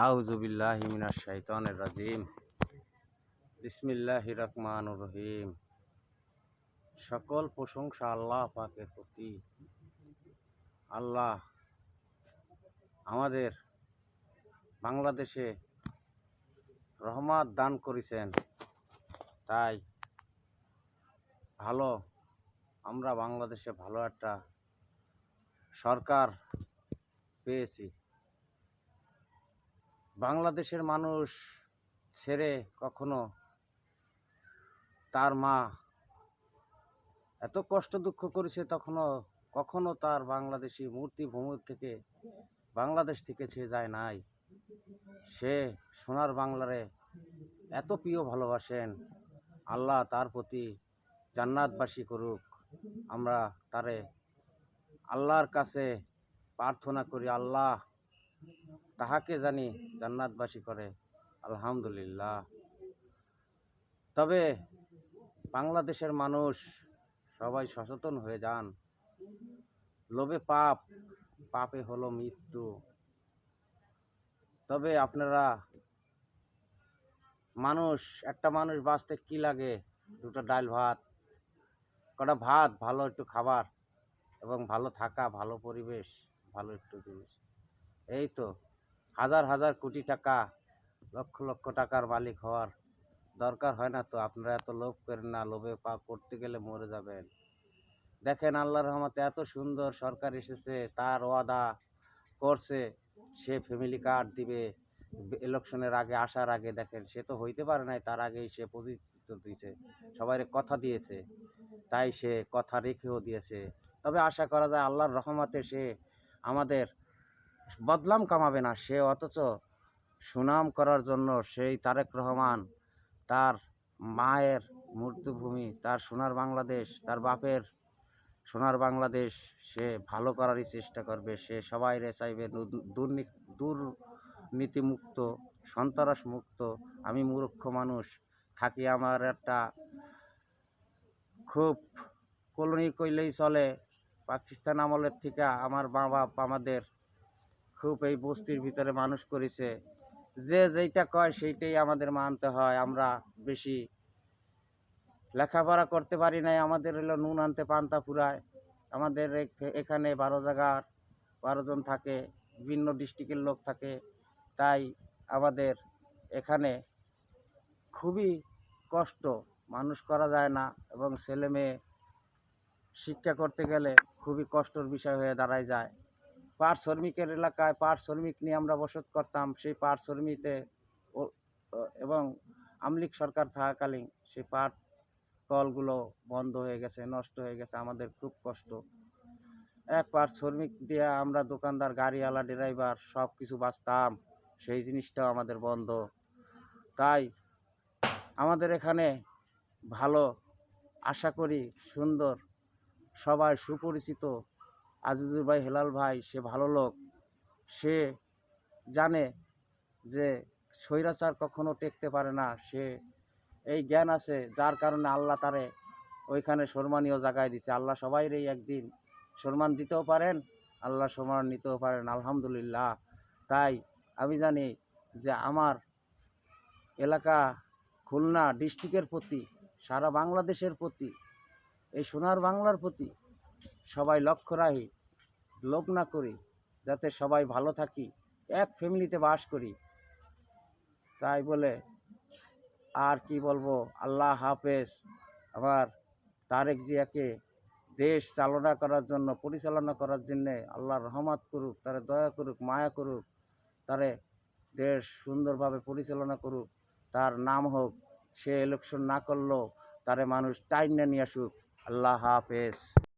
আউযু বিল্লাহি মিনাশ শাইতানির রাজিম। বিসমিল্লাহির রহমানির রহিম। সকল প্রশংসা আল্লাহ পাকের প্রতি। আল্লাহ আমাদের বাংলাদেশে রহমত দান করেছেন, তাই ভালো আমরা বাংলাদেশে ভালো একটা সরকার পেয়েছি। বাংলাদেশের মানুষ ছেড়ে কখনো তার মা এত কষ্ট দুঃখ করেছে, কখনো তার বাংলাদেশি মূর্তি ভূমি থেকে বাংলাদেশ থেকে সে যায় নাই। সে সোনার বাংলারে এত প্রিয় ভালোবাসেন। আল্লাহ তার প্রতি জান্নাতবাসী করুক। আমরা তারে আল্লাহর কাছে প্রার্থনা করি, আল্লাহ তাহাকে জানি জান্নাতবাসী করে। আলহামদুলিল্লাহ। তবে বাংলাদেশের মানুষ সবাই সচেতন হয়ে যান। লোভে পাপ, পাপে হলো মৃত্যু। তবে আপনারা একটা মানুষ বাঁচতে কি লাগে? দুটো ডাল ভাত, কটা ভাত, ভালো একটু খাবার এবং ভালো থাকা, ভালো পরিবেশ, ভালো একটু জিনিস। এই তো হাজার হাজার কোটি টাকা, লক্ষ লক্ষ টাকার মালিক হওয়ার দরকার হয় না তো। আপনারা এত লোভ করেন না, লোভে পাপ করতে গেলে মরে যাবেন। দেখেন আল্লাহর রহমতে এত সুন্দর সরকার এসেছে, তার ওয়াদা করছে সে ফ্যামিলি কার্ড দিবে ইলেকশনের আগে, আসার আগে। দেখেন সে তো হইতে পারে নাই, তার আগেই সে প্রতিশ্রুতি দিয়েছে, সবাই কথা দিয়েছে, তাই সে কথা রেখেও দিয়েছে। তবে আশা করা যায় আল্লাহর রহমতে সে আমাদের বদনাম কামাবে না। সে অথচ সুনাম করার জন্য সেই তারেক রহমান তার মায়ের মৃত্যুভূমি, তার সোনার বাংলাদেশ, তার বাপের সোনার বাংলাদেশ সে ভালো করারই চেষ্টা করবে। সে সবাইরে চাইবে দুর্নীতিমুক্ত, সন্ত্রাস মুক্ত। আমি মূর্খ মানুষ থাকি, আমার একটা খুব কলোনি কইলেই চলে। পাকিস্তান আমলের থেকে আমার মা বাপ আমাদের খুব এই বস্তির ভিতরে মানুষ করেছে। যে যেইটা কয় সেইটাই আমাদের মানতে হয়। আমরা বেশি লেখাপড়া করতে পারি নাই, আমাদের হলো নুন আনতে পান্তা ফুরায়। আমাদের এখানে 12 জন থাকে, বিভিন্ন ডিস্ট্রিক্টের লোক থাকে, তাই আমাদের এখানে খুবই কষ্ট, মানুষ করা যায় না এবং ছেলে মেয়ে শিক্ষা করতে গেলে খুবই কষ্টের বিষয় হয়ে দাঁড়ায় যায়। পাট শ্রমিকের এলাকায় পাট শ্রমিক নিয়ে আমরা বসত করতাম। সেই পাট শ্রমিতে এবং আমলিক সরকার থাকাকালীন সেই পাট কলগুলো বন্ধ হয়ে গেছে, নষ্ট হয়ে গেছে। আমাদের খুব কষ্ট। এক পাট শ্রমিক দিয়ে আমরা দোকানদার, গাড়িওয়ালা, ড্রাইভার সব কিছু বাঁচতাম, সেই জিনিসটাও আমাদের বন্ধ। তাই আমাদের এখানে ভালো, আশা করি সুন্দর, সবাই সুপরিচিত আজিজুর ভাই, হেলাল ভাই সে ভালো লোক। সে জানে যে স্বৈরাচার কখনো টেকতে পারে না। সে এই জ্ঞান আছে, যার কারণে আল্লাহ তারে ওইখানে সম্মানীয় জায়গায় দিছে। আল্লাহ সবাইরই একদিন সম্মান দিতেও পারেন, আল্লাহ সম্মান নিতেও পারেন। আলহামদুলিল্লাহ। তাই আমি জানি যে আমার এলাকা খুলনা ডিস্ট্রিক্টের প্রতি, সারা বাংলাদেশের প্রতি, এই সোনার বাংলার প্রতি সবাই লক্ষ্য রাখি, লোভ না করি, যাতে সবাই ভালো থাকি, এক ফ্যামিলিতে বাস করি। তাই বলে আর কি বলবো, আল্লাহ হাফেজ। আমার তারেক জিয়াকে দেশ চালনা করার জন্য, পরিচালনা করার জন্যে আল্লাহ রহমত করুক, তারে দয়া করুক, মায়া করুক, তারে দেশ সুন্দরভাবে পরিচালনা করুক, তার নাম হোক। সে ইলেকশন না করলেও তারে মানুষ টাইম নিয়ে আসুক। আল্লাহ হাফেজ।